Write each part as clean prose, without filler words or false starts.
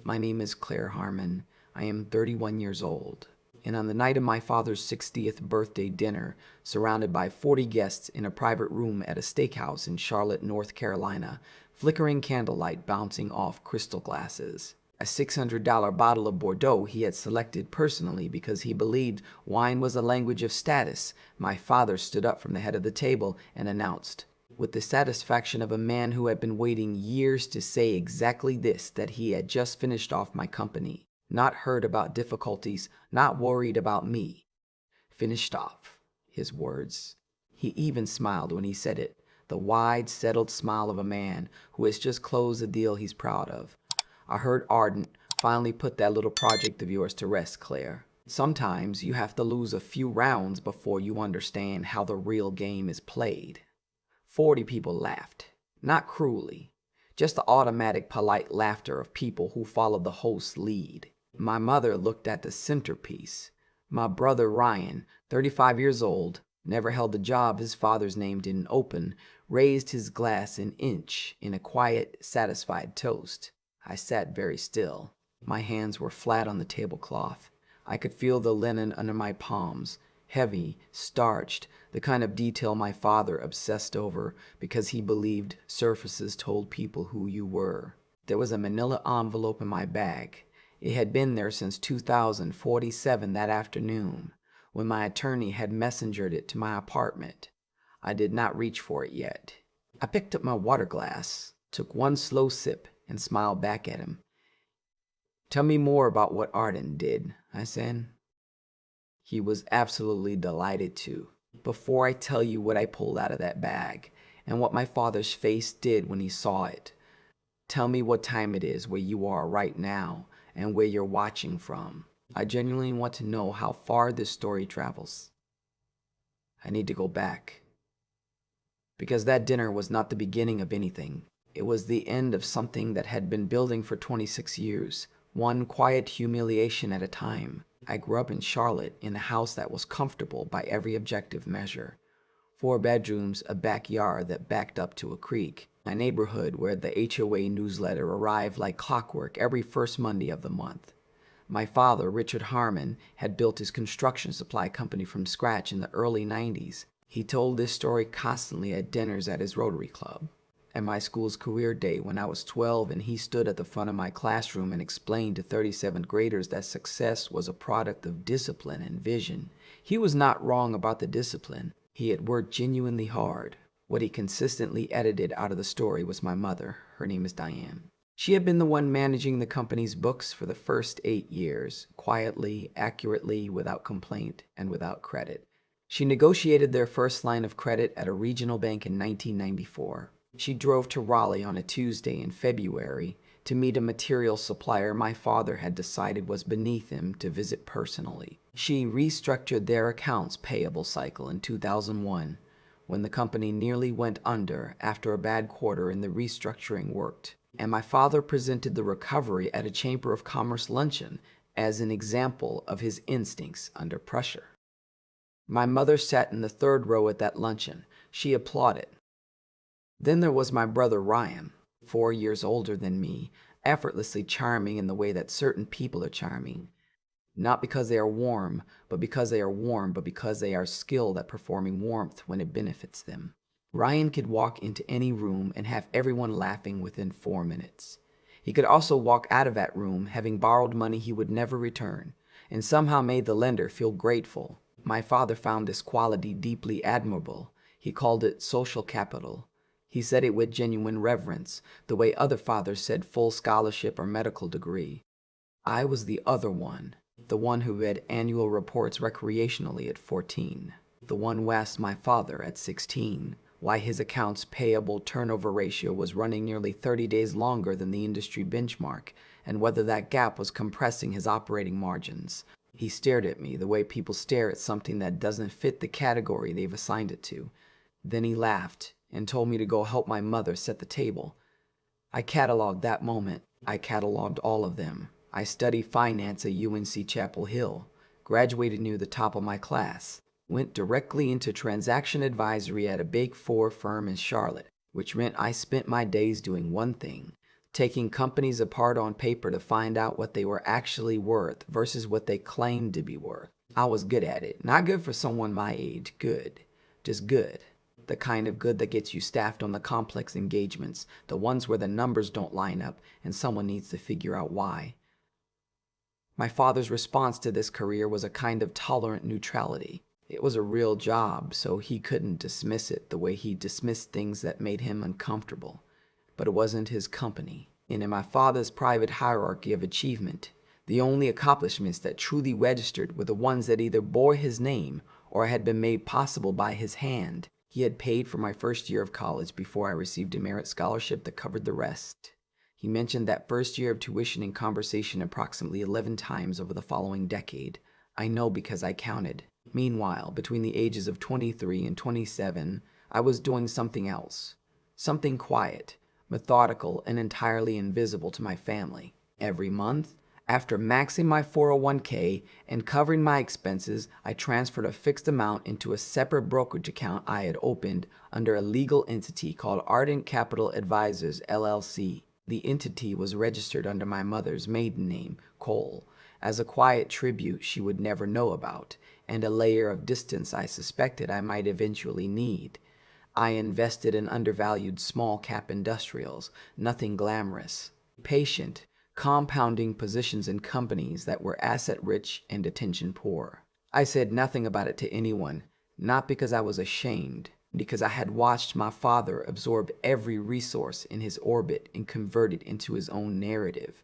My name is Claire Harmon. I am 31 years old. And on the night of my father's 60th birthday dinner, surrounded by 40 guests in a private room at a steakhouse in Charlotte, North Carolina, flickering candlelight bouncing off crystal glasses. A $600 bottle of Bordeaux he had selected personally because he believed wine was a language of status, my father stood up from the head of the table and announced, with the satisfaction of a man who had been waiting years to say exactly this, that he had just finished off my company. Not heard about difficulties, not worried about me. Finished off, his words. He even smiled when he said it, the wide, settled smile of a man who has just closed a deal he's proud of. I heard Ardent, finally put that little project of yours to rest, Claire. Sometimes you have to lose a few rounds before you understand how the real game is played. 40 people laughed, not cruelly, just the automatic polite laughter of people who follow the host's lead. My mother looked at the centerpiece. My brother Ryan, 35 years old, never held a job his father's name didn't open, raised his glass an inch in a quiet, satisfied toast. I sat very still. My hands were flat on the tablecloth. I could feel the linen under my palms, heavy, starched, the kind of detail my father obsessed over because he believed surfaces told people who you were. There was a manila envelope in my bag. It had been there since 2047 that afternoon, when my attorney had messengered it to my apartment. I did not reach for it yet. I picked up my water glass, took one slow sip, and smiled back at him. "Tell me more about what Arden did," I said. He was absolutely delighted to. "Before I tell you what I pulled out of that bag, and what my father's face did when he saw it, tell me what time it is where you are right now, and where you're watching from. I genuinely want to know how far this story travels. I need to go back. Because that dinner was not the beginning of anything. It was the end of something that had been building for 26 years, one quiet humiliation at a time. I grew up in Charlotte in a house that was comfortable by every objective measure. 4 bedrooms, a backyard that backed up to a creek, a neighborhood where the HOA newsletter arrived like clockwork every first Monday of the month. My father, Richard Harmon, had built his construction supply company from scratch in the early 90s. He told this story constantly at dinners at his Rotary Club. At my school's career day when I was 12 and he stood at the front of my classroom and explained to 37th graders that success was a product of discipline and vision. He was not wrong about the discipline. He had worked genuinely hard. What he consistently edited out of the story was my mother. Her name is Diane. She had been the one managing the company's books for the first 8 years, quietly, accurately, without complaint, and without credit. She negotiated their first line of credit at a regional bank in 1994. She drove to Raleigh on a Tuesday in February to meet a material supplier my father had decided was beneath him to visit personally. She restructured their accounts payable cycle in 2001, when the company nearly went under after a bad quarter and the restructuring worked. And my father presented the recovery at a Chamber of Commerce luncheon as an example of his instincts under pressure. My mother sat in the 3rd row at that luncheon. She applauded. Then there was my brother Ryan, 4 years older than me, effortlessly charming in the way that certain people are charming. Not because they are warm, but because they are skilled at performing warmth when it benefits them. Ryan could walk into any room and have everyone laughing within 4 minutes. He could also walk out of that room having borrowed money he would never return, and somehow made the lender feel grateful. My father found this quality deeply admirable. He called it social capital. He said it with genuine reverence, the way other fathers said full scholarship or medical degree. I was the other one, the one who read annual reports recreationally at 14, the one who asked my father at 16 why his accounts payable turnover ratio was running nearly 30 days longer than the industry benchmark, and whether that gap was compressing his operating margins. He stared at me the way people stare at something that doesn't fit the category they've assigned it to. Then he laughed and told me to go help my mother set the table. I cataloged that moment. I cataloged all of them. I studied finance at UNC Chapel Hill, graduated near the top of my class, went directly into transaction advisory at a Big 4 firm in Charlotte, which meant I spent my days doing one thing, taking companies apart on paper to find out what they were actually worth versus what they claimed to be worth. I was good at it. Not good for someone my age, good. Just good. The kind of good that gets you staffed on the complex engagements, the ones where the numbers don't line up and someone needs to figure out why. My father's response to this career was a kind of tolerant neutrality. It was a real job, so he couldn't dismiss it the way he dismissed things that made him uncomfortable. But it wasn't his company. And in my father's private hierarchy of achievement, the only accomplishments that truly registered were the ones that either bore his name or had been made possible by his hand. He had paid for my first year of college before I received a merit scholarship that covered the rest. He mentioned that first year of tuition in conversation approximately 11 times over the following decade. I know because I counted. Meanwhile, between the ages of 23 and 27, I was doing something else. Something quiet, methodical, and entirely invisible to my family. Every month, after maxing my 401k and covering my expenses, I transferred a fixed amount into a separate brokerage account I had opened under a legal entity called Ardent Capital Advisors, LLC. The entity was registered under my mother's maiden name, Cole, as a quiet tribute she would never know about, and a layer of distance I suspected I might eventually need. I invested in undervalued small-cap industrials, nothing glamorous. Patient, compounding positions in companies that were asset-rich and attention-poor. I said nothing about it to anyone, not because I was ashamed, because I had watched my father absorb every resource in his orbit and convert it into his own narrative.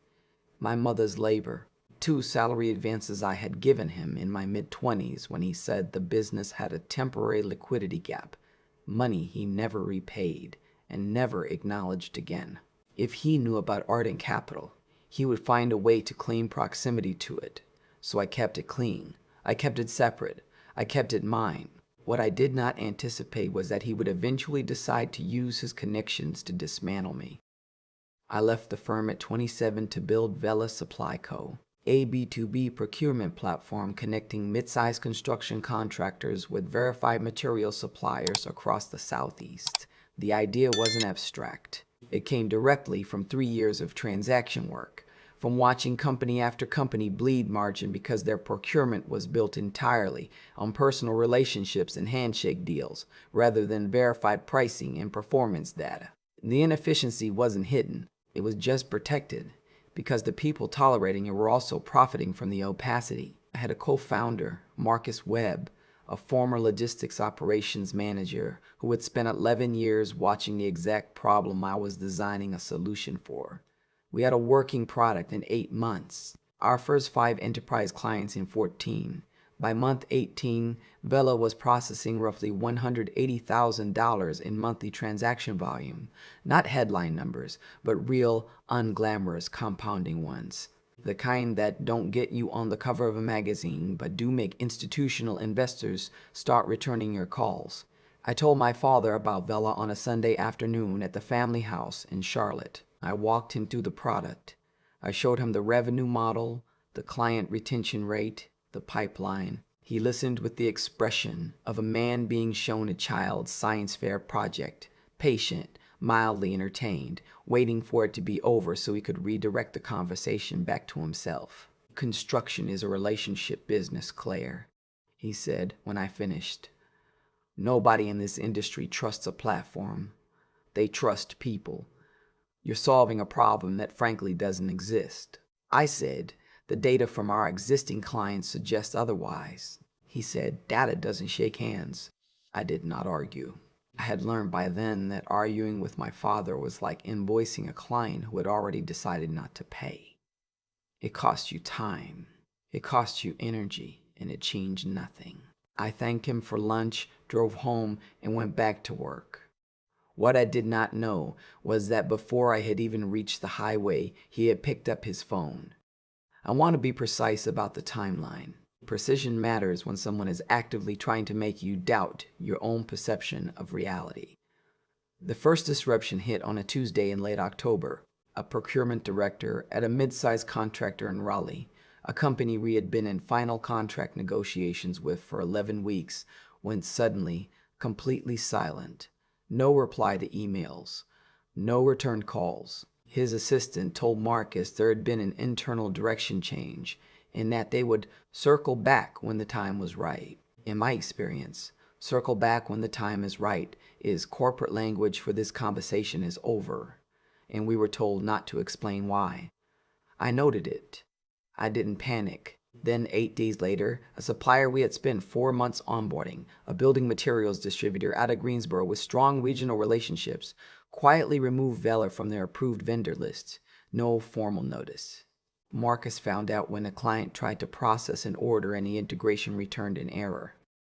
My mother's labor, 2 salary advances I had given him in my mid-20s when he said the business had a temporary liquidity gap, money he never repaid and never acknowledged again. If he knew about Ardent Capital, he would find a way to claim proximity to it. So I kept it clean. I kept it separate. I kept it mine. What I did not anticipate was that he would eventually decide to use his connections to dismantle me. I left the firm at 27 to build Vela Supply Co., a B2B procurement platform connecting mid-sized construction contractors with verified material suppliers across the Southeast. The idea wasn't abstract. It came directly from 3 years of transaction work, from watching company after company bleed margin because their procurement was built entirely on personal relationships and handshake deals, rather than verified pricing and performance data. The inefficiency wasn't hidden. It was just protected, because the people tolerating it were also profiting from the opacity. I had a co-founder, Marcus Webb, a former logistics operations manager who had spent 11 years watching the exact problem I was designing a solution for. We had a working product in 8 months. Our first 5 enterprise clients in 14. By month 18, Vela was processing roughly $180,000 in monthly transaction volume. Not headline numbers, but real, unglamorous compounding ones. The kind that don't get you on the cover of a magazine, but do make institutional investors start returning your calls. I told my father about Vela on a Sunday afternoon at the family house in Charlotte. I walked him through the product. I showed him the revenue model, the client retention rate, the pipeline. He listened with the expression of a man being shown a child's science fair project, patient, mildly entertained, waiting for it to be over so he could redirect the conversation back to himself. "Construction is a relationship business, Claire," he said when I finished. "Nobody in this industry trusts a platform. They trust people. You're solving a problem that frankly doesn't exist." I said, "The data from our existing clients suggests otherwise." He said, "Data doesn't shake hands." I did not argue. I had learned by then that arguing with my father was like invoicing a client who had already decided not to pay. It cost you time, it cost you energy, and it changed nothing. I thanked him for lunch, drove home, and went back to work. What I did not know was that before I had even reached the highway, he had picked up his phone. I want to be precise about the timeline. Precision matters when someone is actively trying to make you doubt your own perception of reality. The first disruption hit on a Tuesday in late October. A procurement director at a mid-sized contractor in Raleigh, a company we had been in final contract negotiations with for 11 weeks, went suddenly completely silent. No reply to emails, no returned calls. His assistant told Marcus there had been an internal direction change and that they would circle back when the time was right. In my experience, circle back when the time is right is corporate language for this conversation is over, and we were told not to explain why. I noted it. I didn't panic. Then 8 days later, a supplier we had spent 4 months onboarding, a building materials distributor out of Greensboro with strong regional relationships, quietly removed Veller from their approved vendor list. No formal notice. Marcus found out when a client tried to process an order and the integration returned an error.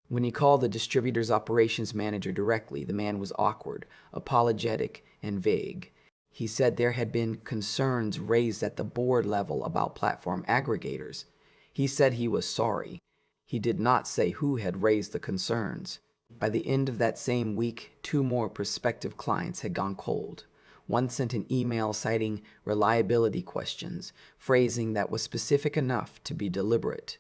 When he called the distributor's operations manager directly, the man was awkward, apologetic, and vague. He said there had been concerns raised at the board level about platform aggregators. He said he was sorry. He did not say who had raised the concerns. By the end of that same week, 2 more prospective clients had gone cold. One sent an email citing reliability questions, phrasing that was specific enough to be deliberate.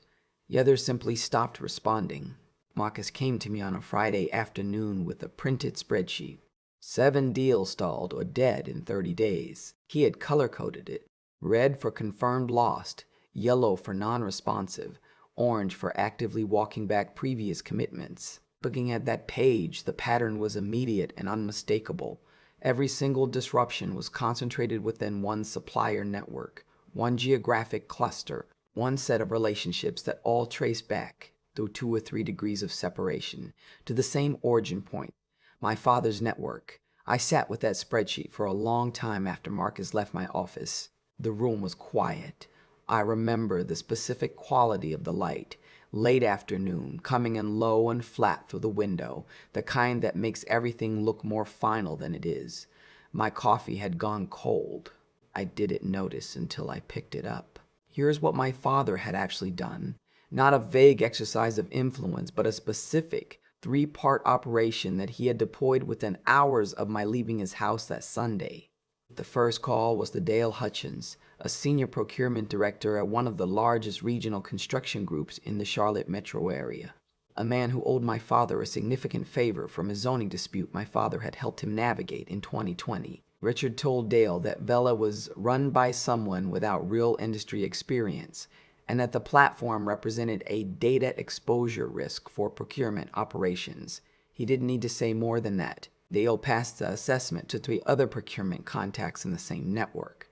The other simply stopped responding. Marcus came to me on a Friday afternoon with a printed spreadsheet. 7 deals stalled or dead in 30 days. He had color-coded it. Red for confirmed lost, yellow for non-responsive, orange for actively walking back previous commitments. Looking at that page, the pattern was immediate and unmistakable. Every single disruption was concentrated within one supplier network, one geographic cluster, one set of relationships that all traced back, through 2 or 3 degrees of separation, to the same origin point, my father's network. I sat with that spreadsheet for a long time after Marcus left my office. The room was quiet. I remember the specific quality of the light, late afternoon, coming in low and flat through the window, the kind that makes everything look more final than it is. My coffee had gone cold. I didn't notice until I picked it up. Here's what my father had actually done. Not a vague exercise of influence, but a specific 3-part operation that he had deployed within hours of my leaving his house that Sunday. The first call was to Dale Hutchins, a senior procurement director at one of the largest regional construction groups in the Charlotte metro area. A man who owed my father a significant favor from a zoning dispute my father had helped him navigate in 2020. Richard told Dale that Vela was run by someone without real industry experience, and that the platform represented a data exposure risk for procurement operations. He didn't need to say more than that. Dale passed the assessment to 3 other procurement contacts in the same network.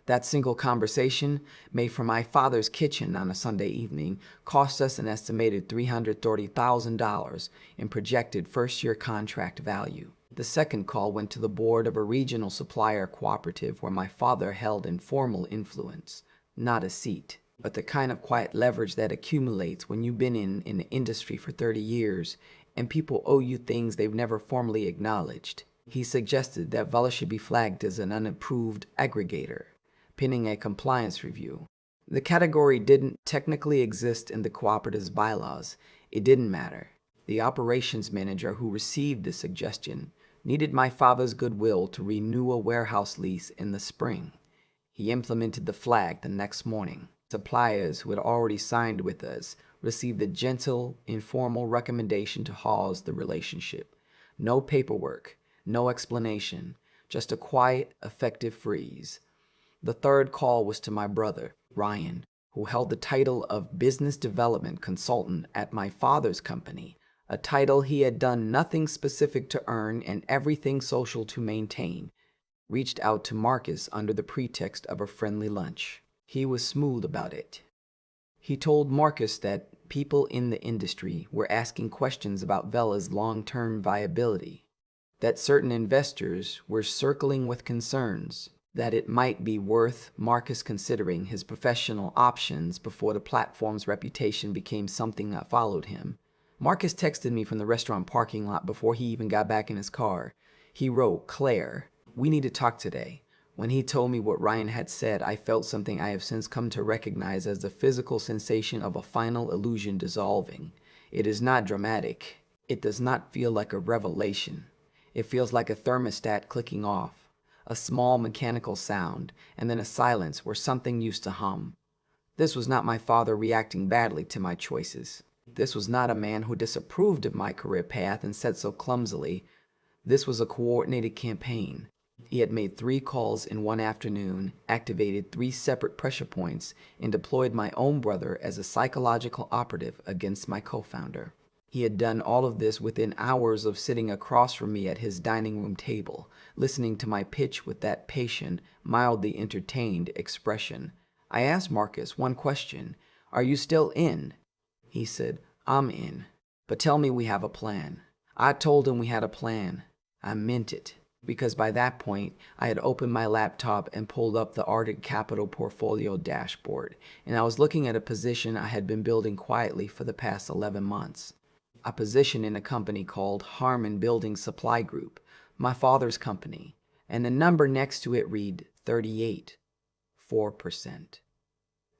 That single conversation, made from my father's kitchen on a Sunday evening, cost us an estimated $330,000 in projected first-year contract value. The second call went to the board of a regional supplier cooperative where my father held informal influence, not a seat, but the kind of quiet leverage that accumulates when you've been in the industry for 30 years and people owe you things they've never formally acknowledged. He suggested that Vela should be flagged as an unapproved aggregator, pending a compliance review. The category didn't technically exist in the cooperative's bylaws. It didn't matter. The operations manager who received the suggestion needed my father's goodwill to renew a warehouse lease in the spring. He implemented the flag the next morning. Suppliers who had already signed with us received a gentle, informal recommendation to pause the relationship. No paperwork, no explanation, just a quiet, effective freeze. The third call was to my brother, Ryan, who held the title of Business Development Consultant at my father's company, a title he had done nothing specific to earn and everything social to maintain. Reached out to Marcus under the pretext of a friendly lunch. He was smooth about it. He told Marcus that people in the industry were asking questions about Vela's long-term viability, that certain investors were circling with concerns that it might be worth Marcus considering his professional options before the platform's reputation became something that followed him. Marcus texted me from the restaurant parking lot before he even got back in his car. He wrote, "Claire, we need to talk today." When he told me what Ryan had said, I felt something I have since come to recognize as the physical sensation of a final illusion dissolving. It is not dramatic. It does not feel like a revelation. It feels like a thermostat clicking off, a small mechanical sound, and then a silence where something used to hum. This was not my father reacting badly to my choices. This was not a man who disapproved of my career path and said so clumsily. This was a coordinated campaign. He had made 3 calls in one afternoon, activated 3 separate pressure points, and deployed my own brother as a psychological operative against my co-founder. He had done all of this within hours of sitting across from me at his dining room table, listening to my pitch with that patient, mildly entertained expression. I asked Marcus one question: "Are you still in?" He said, "I'm in. But tell me we have a plan." I told him we had a plan. I meant it, because by that point, I had opened my laptop and pulled up the Arctic Capital portfolio dashboard, and I was looking at a position I had been building quietly for the past 11 months. A position in a company called Harmon Building Supply Group, my father's company, and the number next to it read 38, 4%.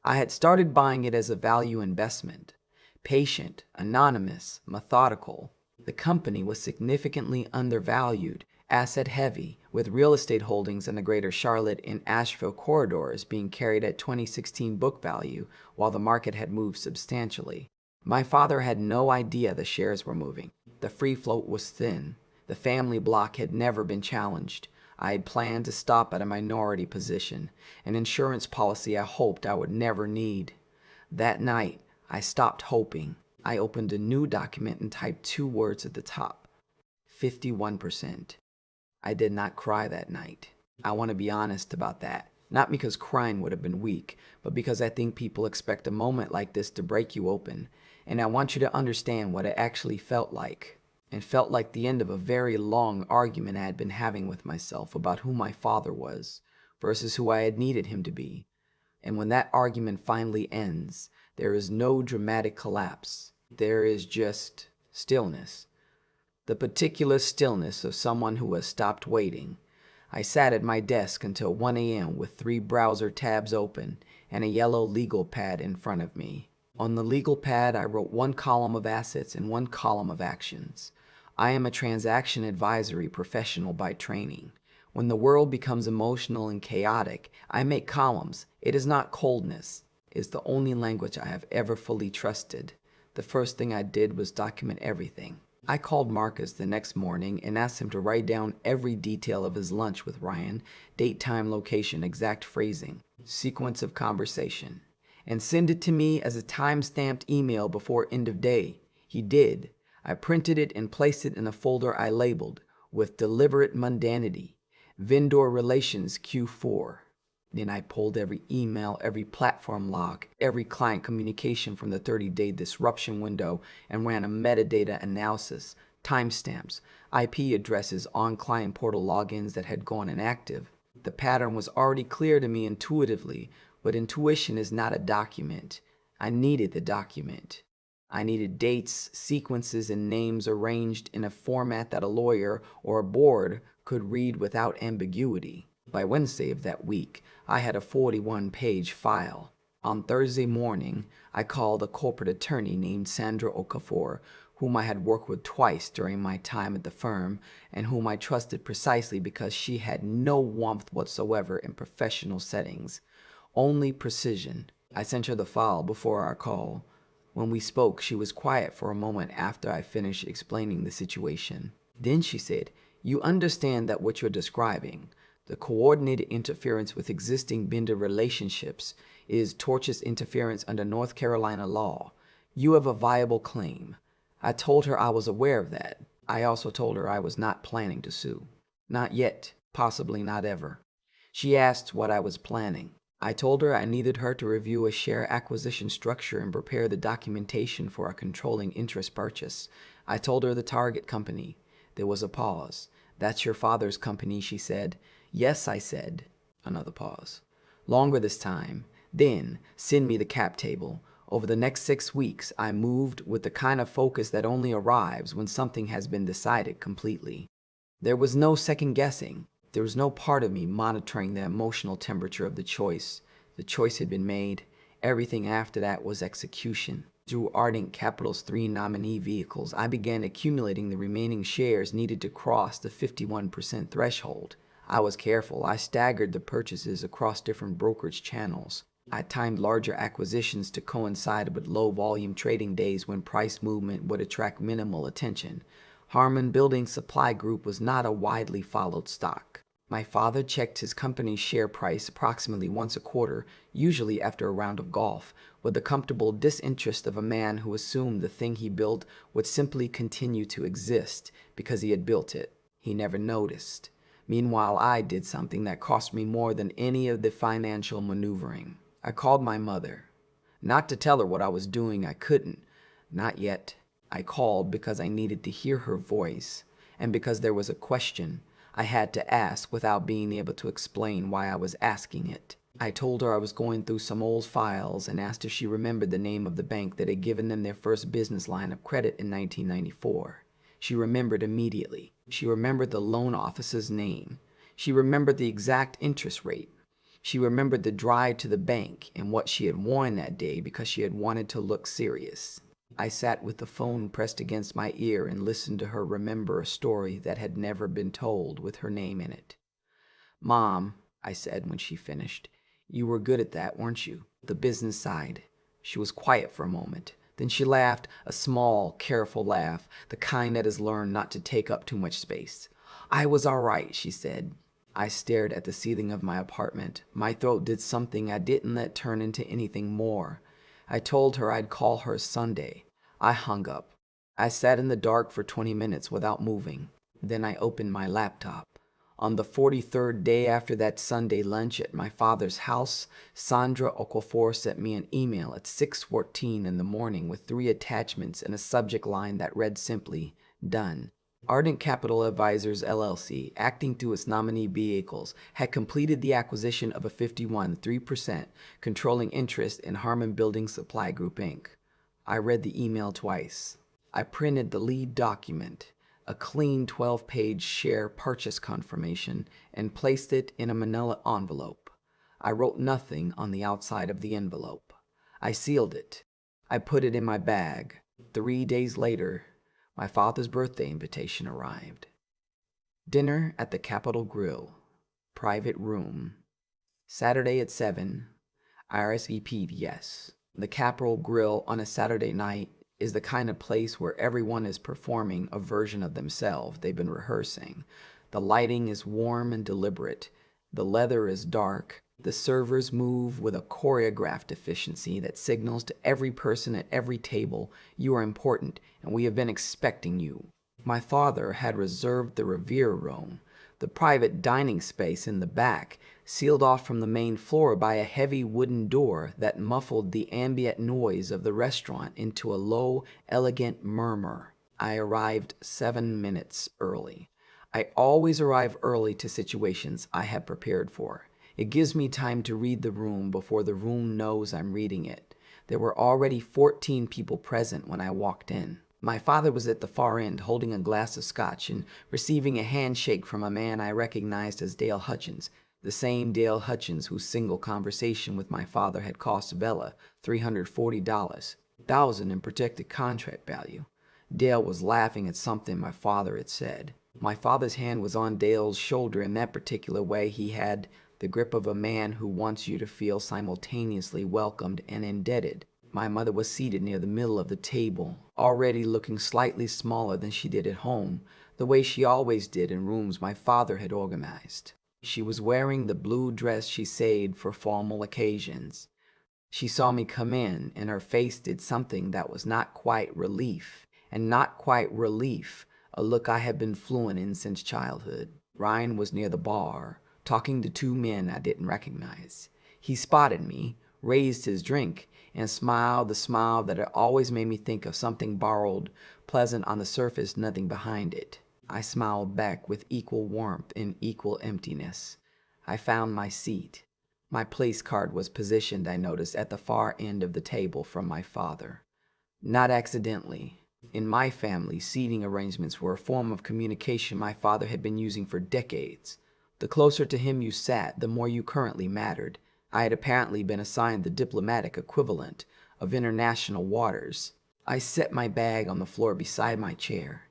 I had started buying it as a value investment. Patient, anonymous, methodical. The company was significantly undervalued, asset-heavy, with real estate holdings in the greater Charlotte and Asheville corridors being carried at 2016 book value, while the market had moved substantially. My father had no idea the shares were moving. The free float was thin. The family block had never been challenged. I had planned to stop at a minority position, an insurance policy I hoped I would never need. That night, I stopped hoping. I opened a new document and typed 2 words at the top: 51%. I did not cry that night. I want to be honest about that. Not because crying would have been weak, but because I think people expect a moment like this to break you open. And I want you to understand what it actually felt like. It felt like the end of a very long argument I had been having with myself about who my father was versus who I had needed him to be. And when that argument finally ends, there is no dramatic collapse. There is just stillness. The particular stillness of someone who has stopped waiting. I sat at my desk until 1 a.m. with 3 browser tabs open and a yellow legal pad in front of me. On the legal pad, I wrote 1 column of assets and 1 column of actions. I am a transaction advisory professional by training. When the world becomes emotional and chaotic, I make columns. It is not coldness. It is the only language I have ever fully trusted. The first thing I did was document everything. I called Marcus the next morning and asked him to write down every detail of his lunch with Ryan: date, time, location, exact phrasing, sequence of conversation, and send it to me as a time-stamped email before end of day. He did. I printed it and placed it in a folder I labeled, with deliberate mundanity, Vendor Relations Q4. Then I pulled every email, every platform log, every client communication from the 30-day disruption window and ran a metadata analysis, timestamps, IP addresses, on-client portal logins that had gone inactive. The pattern was already clear to me intuitively, but intuition is not a document. I needed the document. I needed dates, sequences, and names arranged in a format that a lawyer or a board could read without ambiguity. By Wednesday of that week, I had a 41-page file. On Thursday morning, I called a corporate attorney named Sandra Okafor, whom I had worked with twice during my time at the firm, and whom I trusted precisely because she had no warmth whatsoever in professional settings, only precision. I sent her the file before our call. When we spoke, she was quiet for a moment after I finished explaining the situation. Then she said, "You understand that what you're describing, the coordinated interference with existing vendor relationships, is tortious interference under North Carolina law. You have a viable claim." I told her I was aware of that. I also told her I was not planning to sue. Not yet, possibly not ever. She asked what I was planning. I told her I needed her to review a share acquisition structure and prepare the documentation for a controlling interest purchase. I told her the target company. There was a pause. "That's your father's company," she said. "Yes," I said. Another pause. Longer this time. Then, "Send me the cap table." Over the next 6 weeks, I moved with the kind of focus that only arrives when something has been decided completely. There was no second guessing. There was no part of me monitoring the emotional temperature of the choice. The choice had been made. Everything after that was execution. Through Ardent Capital's 3 nominee vehicles, I began accumulating the remaining shares needed to cross the 51% threshold. I was careful. I staggered the purchases across different brokerage channels. I timed larger acquisitions to coincide with low-volume trading days when price movement would attract minimal attention. Harmon Building Supply Group was not a widely followed stock. My father checked his company's share price approximately once a quarter, usually after a round of golf, with the comfortable disinterest of a man who assumed the thing he built would simply continue to exist because he had built it. He never noticed. Meanwhile, I did something that cost me more than any of the financial maneuvering. I called my mother. Not to tell her what I was doing, I couldn't. Not yet. I called because I needed to hear her voice, and because there was a question I had to ask without being able to explain why I was asking it. I told her I was going through some old files and asked if she remembered the name of the bank that had given them their first business line of credit in 1994. She remembered immediately. She remembered the loan officer's name. She remembered the exact interest rate. She remembered the drive to the bank and what she had worn that day because she had wanted to look serious. I sat with the phone pressed against my ear and listened to her remember a story that had never been told with her name in it. "Mom," I said when she finished, "you were good at that, weren't you? The business side." She was quiet for a moment. Then she laughed, a small, careful laugh, the kind that has learned not to take up too much space. "I was all right," she said. I stared at the ceiling of my apartment. My throat did something I didn't let turn into anything more. I told her I'd call her Sunday. I hung up. I sat in the dark for 20 minutes without moving. Then I opened my laptop. On the 43rd day after that Sunday lunch at my father's house, Sandra Okafor sent me an email at 6:14 in the morning with 3 attachments and a subject line that read simply, "Done." Ardent Capital Advisors LLC, acting through its nominee vehicles, had completed the acquisition of a 51.3% controlling interest in Harmon Building Supply Group, Inc. I read the email twice. I printed the lead document, a clean 12-page share purchase confirmation, and placed it in a manila envelope. I wrote nothing on the outside of the envelope. I sealed it. I put it in my bag. 3 days later, my father's birthday invitation arrived. Dinner at the Capitol Grille. Private room. Saturday at 7. I RSVP'd yes. The Capitol Grille on a Saturday night is the kind of place where everyone is performing a version of themselves they've been rehearsing. The lighting is warm and deliberate. The leather is dark. The servers move with a choreographed efficiency that signals to every person at every table, "You are important, and we have been expecting you." My father had reserved the Revere room, the private dining space in the back, sealed off from the main floor by a heavy wooden door that muffled the ambient noise of the restaurant into a low, elegant murmur. I arrived 7 minutes early. I always arrive early to situations I have prepared for. It gives me time to read the room before the room knows I'm reading it. There were already 14 people present when I walked in. My father was at the far end holding a glass of scotch and receiving a handshake from a man I recognized as Dale Hutchins, the same Dale Hutchins whose single conversation with my father had cost Bella $340, $1,000 in protected contract value. Dale was laughing at something my father had said. My father's hand was on Dale's shoulder in that particular way. He had the grip of a man who wants you to feel simultaneously welcomed and indebted. My mother was seated near the middle of the table, already looking slightly smaller than she did at home, the way she always did in rooms my father had organized. She was wearing the blue dress she saved for formal occasions. She saw me come in, and her face did something that was not quite relief, and not quite relief, a look I had been fluent in since childhood. Ryan was near the bar, talking to 2 men I didn't recognize. He spotted me, raised his drink, and smiled the smile that had always made me think of something borrowed, pleasant on the surface, nothing behind it. I smiled back with equal warmth and equal emptiness. I found my seat. My place card was positioned, I noticed, at the far end of the table from my father. Not accidentally. In my family, seating arrangements were a form of communication my father had been using for decades. The closer to him you sat, the more you currently mattered. I had apparently been assigned the diplomatic equivalent of international waters. I set my bag on the floor beside my chair.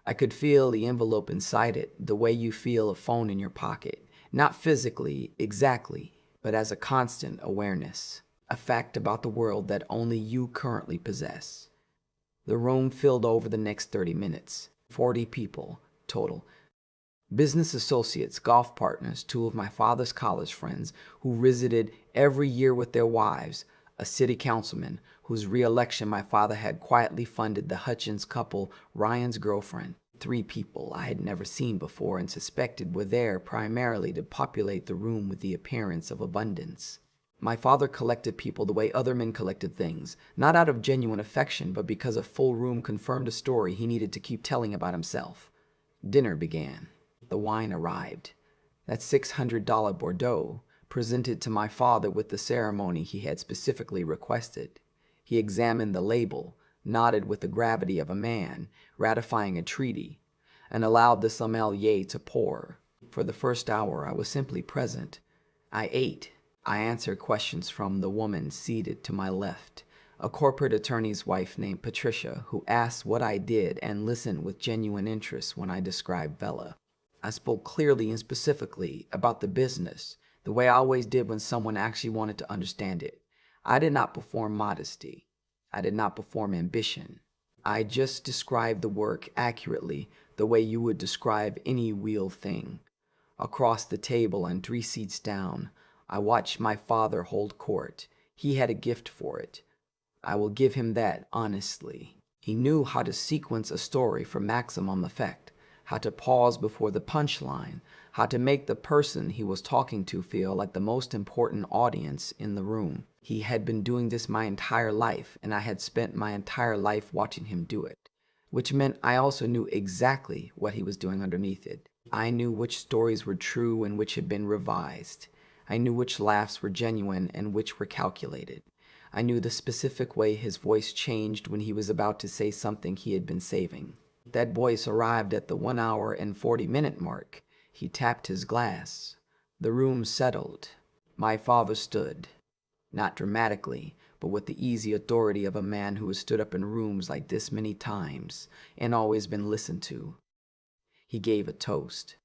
I could feel the envelope inside it, the way you feel a phone in your pocket. Not physically, exactly, but as a constant awareness. A fact about the world that only you currently possess. The room filled over the next 30 minutes. 40 people total. Business associates, golf partners, two of my father's college friends who visited every year with their wives, a city councilman whose re-election my father had quietly funded, the Hutchins couple, Ryan's girlfriend. 3 people I had never seen before and suspected were there primarily to populate the room with the appearance of abundance. My father collected people the way other men collected things, not out of genuine affection, but because a full room confirmed a story he needed to keep telling about himself. Dinner began. The wine arrived. That $600 Bordeaux, presented to my father with the ceremony he had specifically requested. He examined the label, nodded with the gravity of a man ratifying a treaty, and allowed the sommelier to pour. For the first hour I was simply present. I ate. I answered questions from the woman seated to my left, a corporate attorney's wife named Patricia, who asked what I did and listened with genuine interest when I described Bella. I spoke clearly and specifically about the business, the way I always did when someone actually wanted to understand it. I did not perform modesty. I did not perform ambition. I just described the work accurately, the way you would describe any real thing. Across the table and 3 seats down, I watched my father hold court. He had a gift for it. I will give him that honestly. He knew how to sequence a story for maximum effect, how to pause before the punchline, how to make the person he was talking to feel like the most important audience in the room. He had been doing this my entire life, and I had spent my entire life watching him do it, which meant I also knew exactly what he was doing underneath it. I knew which stories were true and which had been revised. I knew which laughs were genuine and which were calculated. I knew the specific way his voice changed when he was about to say something he had been saving. That voice arrived at the 1 hour and 40-minute mark. He tapped his glass. The room settled. My father stood, not dramatically, but with the easy authority of a man who has stood up in rooms like this many times and always been listened to. He gave a toast.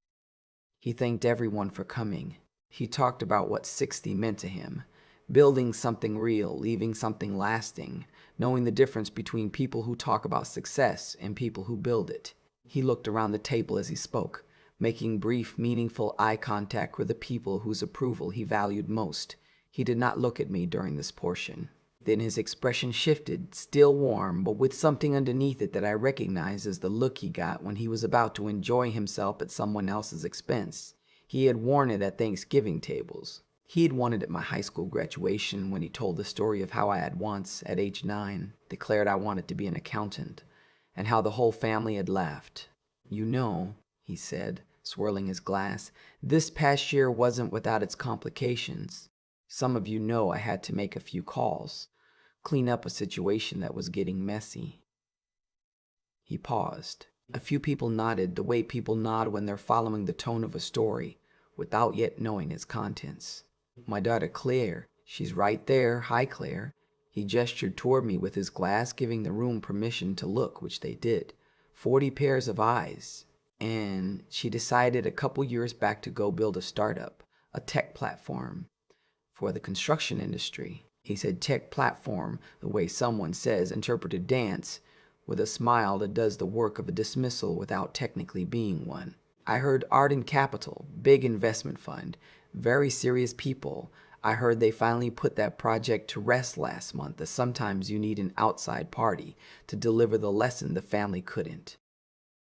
He thanked everyone for coming. He talked about what 60 meant to him. Building something real, leaving something lasting, knowing the difference between people who talk about success and people who build it. He looked around the table as he spoke, making brief, meaningful eye contact with the people whose approval he valued most. He did not look at me during this portion. Then his expression shifted, still warm, but with something underneath it that I recognized as the look he got when he was about to enjoy himself at someone else's expense. He had worn it at Thanksgiving tables. He had worn it at my high school graduation when he told the story of how I had once, at age 9, declared I wanted to be an accountant, and how the whole family had laughed. "You know," he said, swirling his glass, "this past year wasn't without its complications. Some of you know I had to make a few calls, clean up a situation that was getting messy." He paused. A few people nodded the way people nod when they're following the tone of a story, without yet knowing its contents. "My daughter Claire, she's right there. Hi, Claire." He gestured toward me with his glass, giving the room permission to look, which they did. 40 pairs of eyes. And she decided a couple years back to go build a startup, a tech platform for the construction industry. He said tech platform the way someone says interpreted dance, with a smile that does the work of a dismissal without technically being one. I heard Arden Capital, big investment fund, very serious people. I heard they finally put that project to rest last month, as sometimes you need an outside party to deliver the lesson the family couldn't.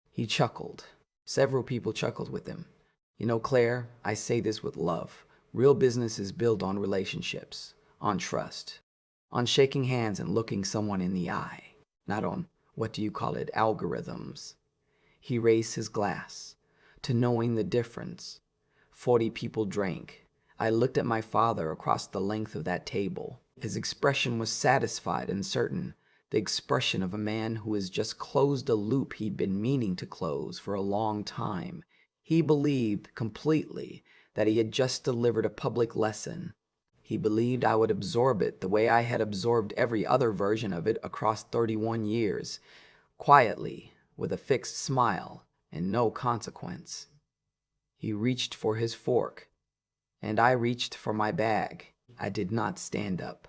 He chuckled. Several people chuckled with him. "You know, Claire, I say this with love. Real business is built on relationships, on trust, on shaking hands and looking someone in the eye, not on, what do you call it, algorithms." He raised his glass to knowing the difference. 40 people drank. I looked at my father across the length of that table. His expression was satisfied and certain, the expression of a man who has just closed a loop he'd been meaning to close for a long time. He believed completely that he had just delivered a public lesson. He believed I would absorb it the way I had absorbed every other version of it across 31 years, quietly, with a fixed smile and no consequence. He reached for his fork, and I reached for my bag. I did not stand up.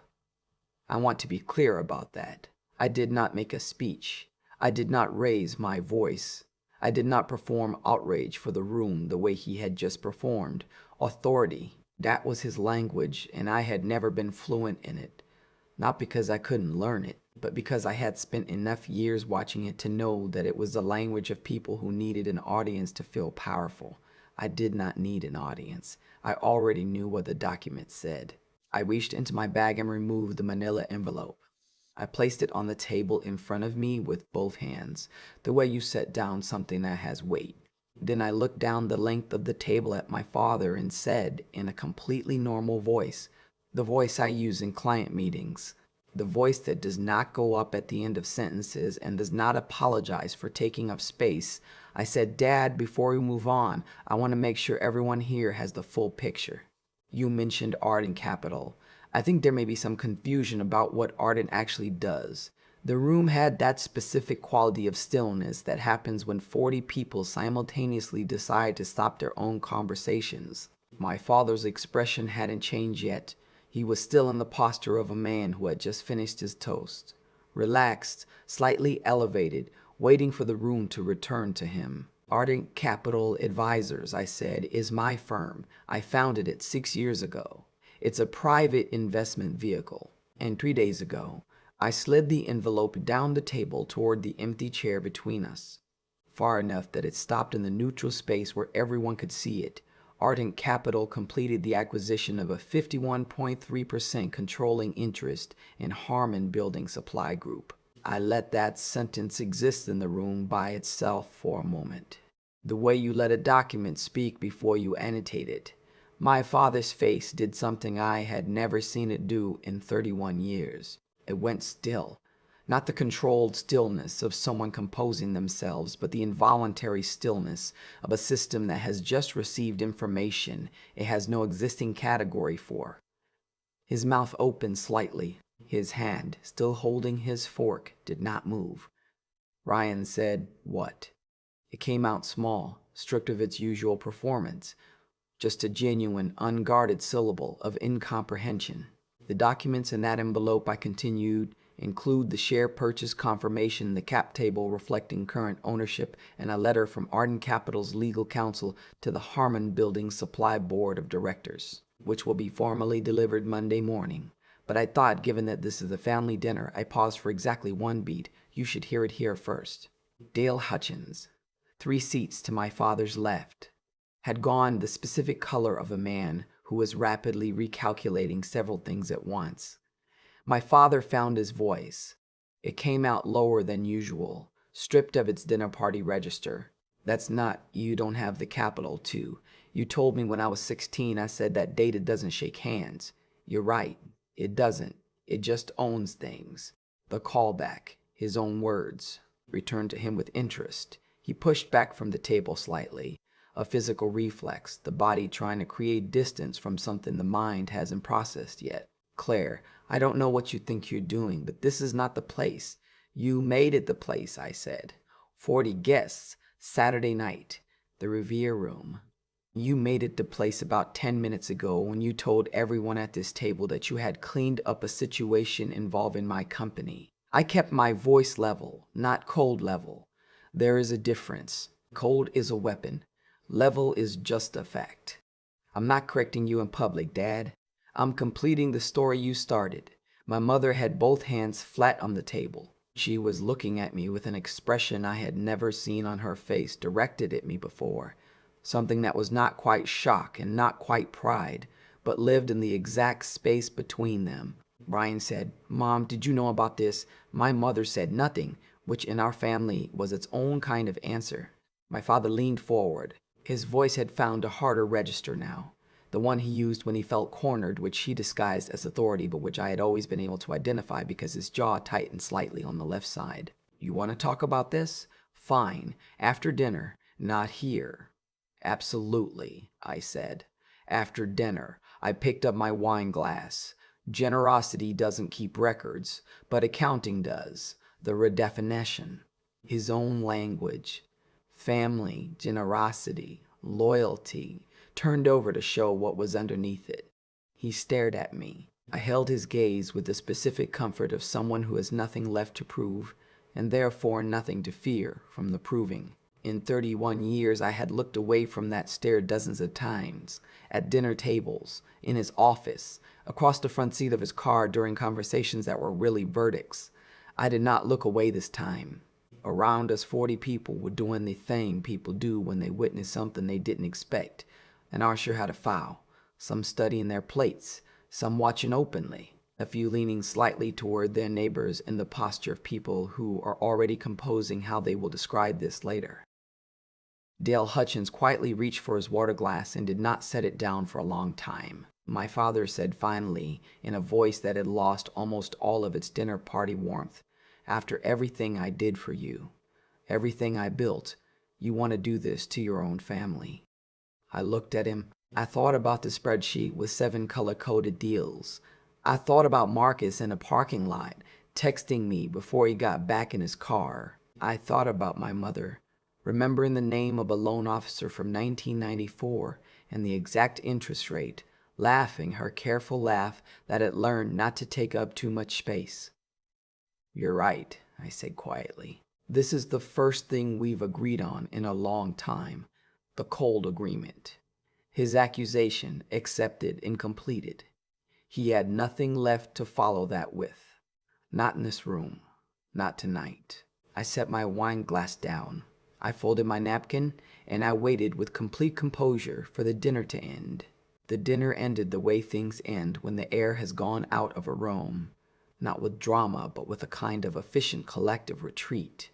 I want to be clear about that. I did not make a speech. I did not raise my voice. I did not perform outrage for the room the way he had just performed. Authority, that was his language, and I had never been fluent in it. Not because I couldn't learn it, but because I had spent enough years watching it to know that it was the language of people who needed an audience to feel powerful. I did not need an audience. I already knew what the document said. I reached into my bag and removed the manila envelope. I placed it on the table in front of me with both hands, the way you set down something that has weight. Then I looked down the length of the table at my father and said, in a completely normal voice, the voice I use in client meetings, the voice that does not go up at the end of sentences and does not apologize for taking up space, I said, Dad, before we move on, I want to make sure everyone here has the full picture. You mentioned Ardent Capital. I think there may be some confusion about what Ardent actually does. The room had that specific quality of stillness that happens when 40 people simultaneously decide to stop their own conversations. My father's expression hadn't changed yet. He was still in the posture of a man who had just finished his toast. Relaxed, slightly elevated, waiting for the room to return to him. Ardent Capital Advisors, I said, is my firm. I founded it 6 years ago. It's a private investment vehicle. And 3 days ago, I slid the envelope down the table toward the empty chair between us, far enough that it stopped in the neutral space where everyone could see it. Ardent Capital completed the acquisition of a 51.3% controlling interest in Harmon Building Supply Group. I let that sentence exist in the room by itself for a moment. The way you let a document speak before you annotate it. My father's face did something I had never seen it do in 31 years. It went still. Not the controlled stillness of someone composing themselves, but the involuntary stillness of a system that has just received information it has no existing category for. His mouth opened slightly. His hand, still holding his fork, did not move. Ryan said, "What?" It came out small, stripped of its usual performance. Just a genuine, unguarded syllable of incomprehension. The documents in that envelope, I continued, include the share purchase confirmation, the cap table reflecting current ownership, and a letter from Ardent Capital's legal counsel to the Harmon Building Supply Board of Directors, which will be formally delivered Monday morning. But I thought, given that this is a family dinner, I paused for exactly one beat. You should hear it here first. Dale Hutchins, 3 seats to my father's left, had gone the specific color of a man who was rapidly recalculating several things at once. My father found his voice. It came out lower than usual, stripped of its dinner party register. That's not, you don't have the capital to. You told me when I was 16, I said that data doesn't shake hands. You're right, it doesn't. It just owns things. The callback, his own words, returned to him with interest. He pushed back from the table slightly. A physical reflex, the body trying to create distance from something the mind hasn't processed yet. Claire, I don't know what you think you're doing, but this is not the place. You made it the place, I said. 40 guests, Saturday night, the Revere Room. You made it the place about 10 minutes ago when you told everyone at this table that you had cleaned up a situation involving my company. I kept my voice level, not cold level. There is a difference. Cold is a weapon. Level is just a fact. I'm not correcting you in public, Dad. I'm completing the story you started. My mother had both hands flat on the table. She was looking at me with an expression I had never seen on her face directed at me before. Something that was not quite shock and not quite pride, but lived in the exact space between them. Brian said, "Mom, did you know about this?" My mother said nothing, which in our family was its own kind of answer. My father leaned forward. His voice had found a harder register now, the one he used when he felt cornered, which he disguised as authority, but which I had always been able to identify because his jaw tightened slightly on the left side. "You want to talk about this? Fine. After dinner. Not here." "Absolutely," I said. After dinner, I picked up my wine glass. Generosity doesn't keep records, but accounting does. The redefinition. His own language. Family, generosity, loyalty, turned over to show what was underneath it. He stared at me. I held his gaze with the specific comfort of someone who has nothing left to prove, and therefore nothing to fear from the proving. In 31 years, I had looked away from that stare dozens of times, at dinner tables, in his office, across the front seat of his car during conversations that were really verdicts. I did not look away this time. Around us, 40 people were doing the thing people do when they witness something they didn't expect. An usher had a foul, some studying their plates, some watching openly, a few leaning slightly toward their neighbors in the posture of people who are already composing how they will describe this later. Dale Hutchins quietly reached for his water glass and did not set it down for a long time. My father said finally, in a voice that had lost almost all of its dinner party warmth, "After everything I did for you, everything I built, you want to do this to your own family." I looked at him. I thought about the spreadsheet with 7 color-coded deals. I thought about Marcus in a parking lot, texting me before he got back in his car. I thought about my mother, remembering the name of a loan officer from 1994 and the exact interest rate, laughing her careful laugh that had learned not to take up too much space. "You're right," I said quietly. "This is the first thing we've agreed on in a long time, the cold agreement." His accusation accepted and completed. He had nothing left to follow that with. Not in this room. Not tonight. I set my wine glass down. I folded my napkin, and I waited with complete composure for the dinner to end. The dinner ended the way things end when the air has gone out of a room, not with drama, but with a kind of efficient collective retreat.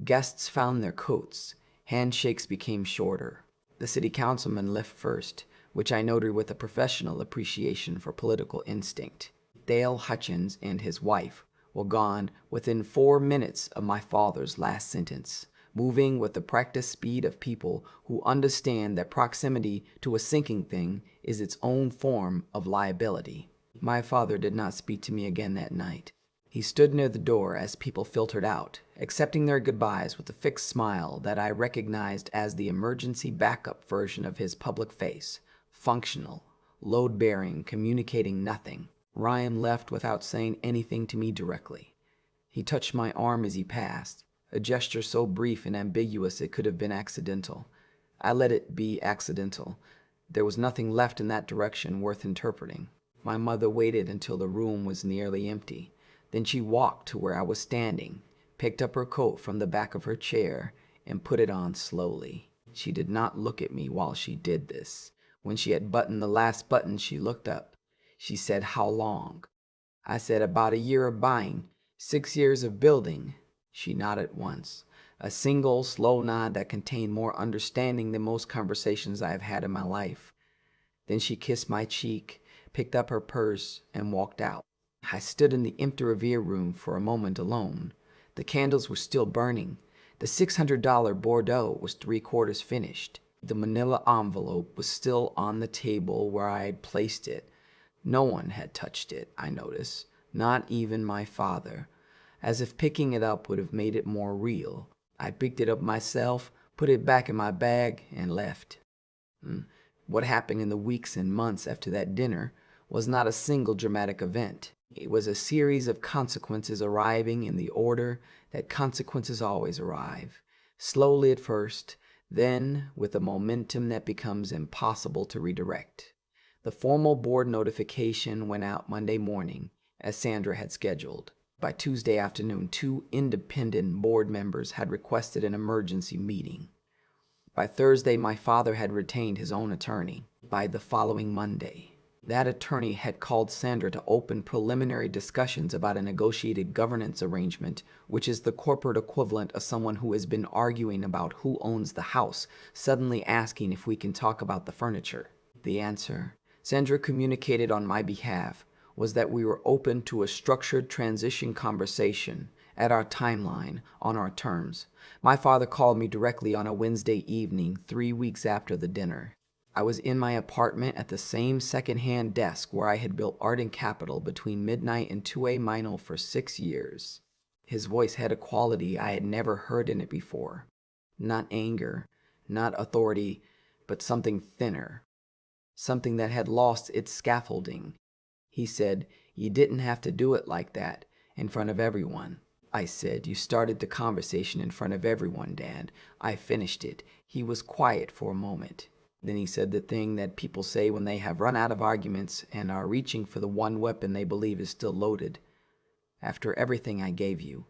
Guests found their coats. Handshakes became shorter. The city councilman left first, which I noted with a professional appreciation for political instinct. Dale Hutchins and his wife were gone within 4 minutes of my father's last sentence, moving with the practiced speed of people who understand that proximity to a sinking thing is its own form of liability. My father did not speak to me again that night. He stood near the door as people filtered out, accepting their goodbyes with a fixed smile that I recognized as the emergency backup version of his public face, functional, load-bearing, communicating nothing. Ryan left without saying anything to me directly. He touched my arm as he passed, a gesture so brief and ambiguous it could have been accidental. I let it be accidental. There was nothing left in that direction worth interpreting. My mother waited until the room was nearly empty. Then she walked to where I was standing, picked up her coat from the back of her chair, and put it on slowly. She did not look at me while she did this. When she had buttoned the last button, she looked up. She said, "How long?" I said, "About a year of buying, 6 years of building." She nodded once, a single, slow nod that contained more understanding than most conversations I have had in my life. Then she kissed my cheek, picked up her purse, and walked out. I stood in the empty Revere room for a moment alone. The candles were still burning. The $600 Bordeaux was 3/4 finished. The manila envelope was still on the table where I had placed it. No one had touched it, I noticed, not even my father, as if picking it up would have made it more real. I picked it up myself, put it back in my bag, and left. What happened in the weeks and months after that dinner was not a single dramatic event. It was a series of consequences arriving in the order that consequences always arrive, slowly at first, then with a momentum that becomes impossible to redirect. The formal board notification went out Monday morning, as Sandra had scheduled. By Tuesday afternoon, 2 independent board members had requested an emergency meeting. By Thursday, my father had retained his own attorney. By the following Monday, that attorney had called Sandra to open preliminary discussions about a negotiated governance arrangement, which is the corporate equivalent of someone who has been arguing about who owns the house, suddenly asking if we can talk about the furniture. The answer, Sandra communicated on my behalf, was that we were open to a structured transition conversation at our timeline, on our terms. My father called me directly on a Wednesday evening, 3 weeks after the dinner. I was in my apartment at the same second-hand desk where I had built Art and Capital between midnight and 2 a.m. for 6 years. His voice had a quality I had never heard in it before. Not anger, not authority, but something thinner. Something that had lost its scaffolding. He said, "You didn't have to do it like that, in front of everyone." I said. "You started the conversation in front of everyone, Dad. I finished it." He was quiet for a moment. Then he said the thing that people say when they have run out of arguments and are reaching for the one weapon they believe is still loaded. "After everything I gave you,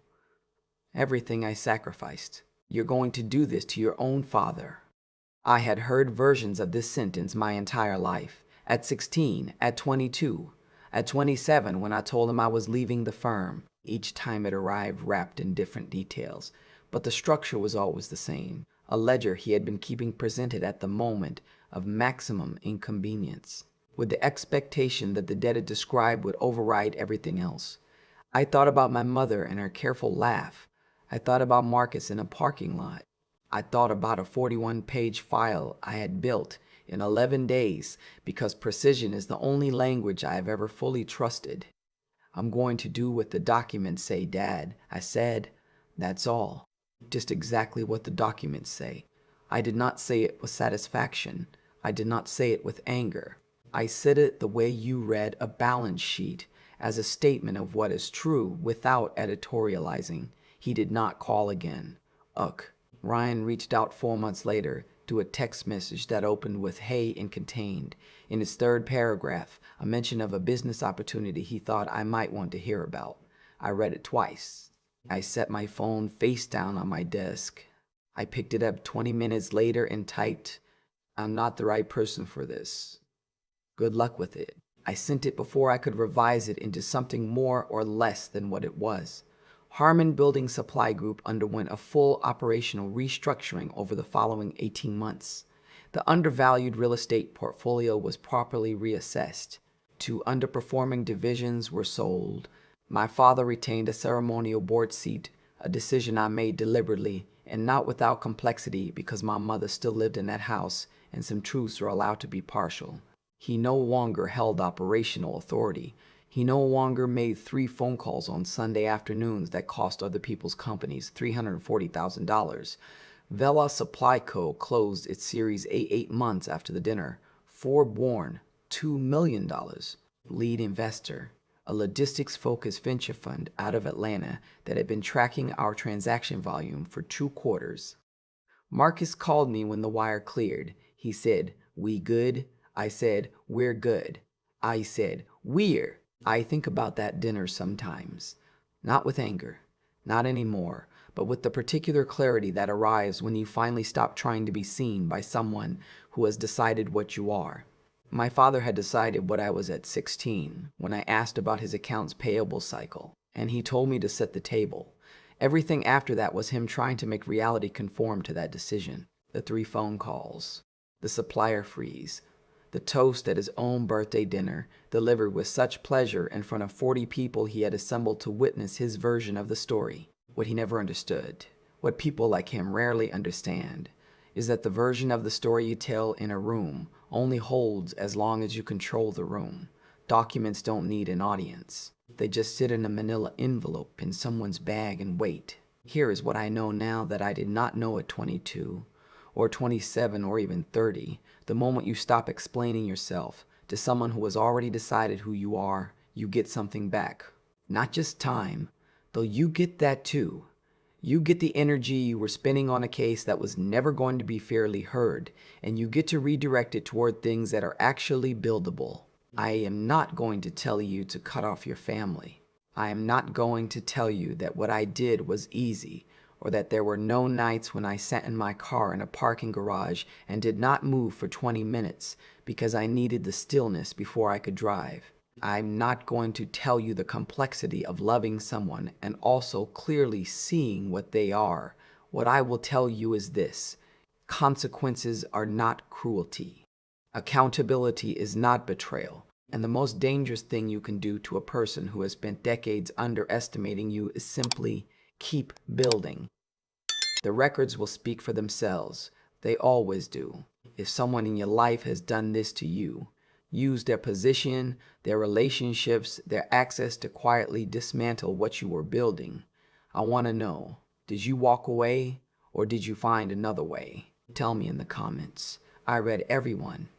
everything I sacrificed, you're going to do this to your own father." I had heard versions of this sentence my entire life. At 16, at 22, at 27 when I told him I was leaving the firm. Each time it arrived wrapped in different details, but the structure was always the same. A ledger he had been keeping presented at the moment of maximum inconvenience, with the expectation that the debt it described would override everything else. I thought about my mother and her careful laugh. I thought about Marcus in a parking lot. I thought about a 41-page file I had built in 11 days because precision is the only language I have ever fully trusted. "I'm going to do what the documents say, Dad," I said. "That's all." Just exactly what the documents say. I did not say it with satisfaction. I did not say it with anger. I said it the way you read a balance sheet, as a statement of what is true without editorializing. He did not call again. Ugh. Ryan reached out 4 months later to a text message that opened with "Hey" and contained, in its third paragraph, a mention of a business opportunity he thought I might want to hear about. I read it twice. I set my phone face down on my desk. I picked it up 20 minutes later and typed, "I'm not the right person for this. Good luck with it." I sent it before I could revise it into something more or less than what it was. Harmon Building Supply Group underwent a full operational restructuring over the following 18 months. The undervalued real estate portfolio was properly reassessed. 2 underperforming divisions were sold. My father retained a ceremonial board seat, a decision I made deliberately and not without complexity because my mother still lived in that house and some truths were allowed to be partial. He no longer held operational authority. He no longer made 3 phone calls on Sunday afternoons that cost other people's companies $340,000. Vela Supply Co. closed its Series A 8 months after the dinner. Foreborn, $2 million. Lead investor, a logistics-focused venture fund out of Atlanta that had been tracking our transaction volume for 2 quarters. Marcus called me when the wire cleared. He said, "We good?" I said, "We're good." I said, "We're." I think about that dinner sometimes. Not with anger, not anymore, but with the particular clarity that arrives when you finally stop trying to be seen by someone who has decided what you are. My father had decided what I was at 16 when I asked about his accounts payable cycle, and he told me to set the table. Everything after that was him trying to make reality conform to that decision. The 3 phone calls, the supplier freeze, the toast at his own birthday dinner, delivered with such pleasure in front of 40 people he had assembled to witness his version of the story. What he never understood, what people like him rarely understand, is that the version of the story you tell in a room only holds as long as you control the room. Documents don't need an audience. They just sit in a manila envelope in someone's bag and wait. Here is what I know now that I did not know at 22, or 27, or even 30. The moment you stop explaining yourself to someone who has already decided who you are, you get something back. Not just time, though you get that too. You get the energy you were spending on a case that was never going to be fairly heard, and you get to redirect it toward things that are actually buildable. I am not going to tell you to cut off your family. I am not going to tell you that what I did was easy, or that there were no nights when I sat in my car in a parking garage and did not move for 20 minutes because I needed the stillness before I could drive. I'm not going to tell you the complexity of loving someone and also clearly seeing what they are. What I will tell you is this: consequences are not cruelty. Accountability is not betrayal. And the most dangerous thing you can do to a person who has spent decades underestimating you is simply keep building. The records will speak for themselves. They always do. If someone in your life has done this to you, used their position, their relationships, their access to quietly dismantle what you were building, I want to know, did you walk away or did you find another way? Tell me in the comments. I read everyone.